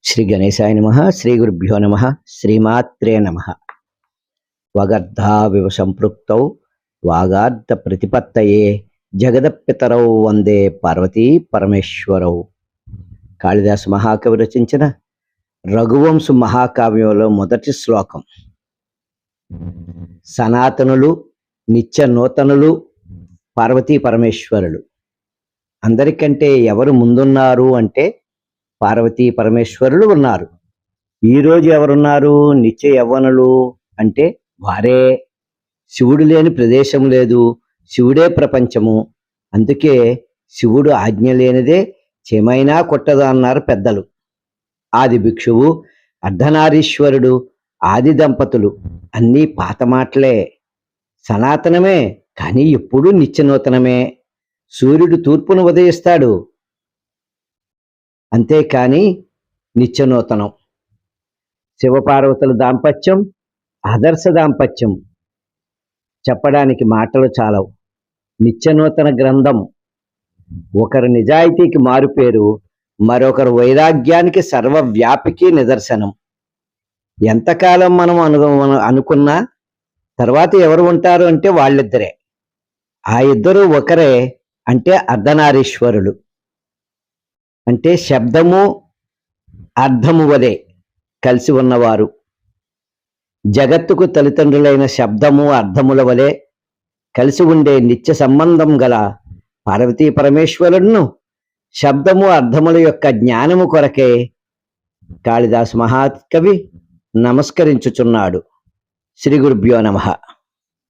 శ్రీ గణేశాయ నమః. శ్రీ గురుభ్యో నమః. శ్రీమాత్రే నమః. వగర్ధావివ సంపృక్తౌ వాగార్థ ప్రతిపత్తయే జగదపితరౌ వందే పార్వతీ పరమేశ్వరౌ. కాళిదాసు మహాకవి రచించిన రఘువంశు మహాకావ్యంలో మొదటి శ్లోకం. సనాతనులు, నిత్య నూతనులు, పార్వతీ పరమేశ్వరులు. అందరికంటే ఎవరు ముందున్నారు అంటే పార్వతీ పరమేశ్వరులు ఉన్నారు. ఈరోజు ఎవరున్నారు? నిత్య యవ్వనులు అంటే వారే. శివుడు లేని ప్రదేశం లేదు, శివుడే ప్రపంచము. అందుకే శివుడు ఆజ్ఞ లేనిదే చెమైనా కొట్టదు అన్నారు పెద్దలు. ఆది భిక్షువు, అర్ధనారీశ్వరుడు, ఆది దంపతులు అన్నీ పాత మాటలే. సనాతనమే, కానీ ఎప్పుడూ నిత్యనూతనమే. సూర్యుడు తూర్పును ఉదయిస్తాడు, అంతేకాని నిత్యనూతనం. శివపార్వతుల దాంపత్యం ఆదర్శ దాంపత్యం. చెప్పడానికి మాటలు చాలవు. నిత్యనూతన గ్రంథం. ఒకరు నిజాయితీకి మారుపేరు, మరొకరు వైరాగ్యానికి సర్వవ్యాపికి నిదర్శనం. ఎంతకాలం మనం అనుకున్నా తర్వాత ఎవరు ఉంటారు అంటే వాళ్ళిద్దరే. ఆ ఇద్దరు ఒకరే అంటే అర్ధనారీశ్వరులు. అంటే శబ్దము అర్థము వలె కలిసి ఉన్నవారు. జగత్తుకు తల్లిదండ్రులైన శబ్దము అర్థముల వలె కలిసి ఉండే నిత్య సంబంధం గల పార్వతీ పరమేశ్వరులను శబ్దము అర్థముల యొక్క జ్ఞానము కొరకే కాళిదాసు మహాకవి నమస్కరించుచున్నాడు. శ్రీ గురుభ్యో నమః.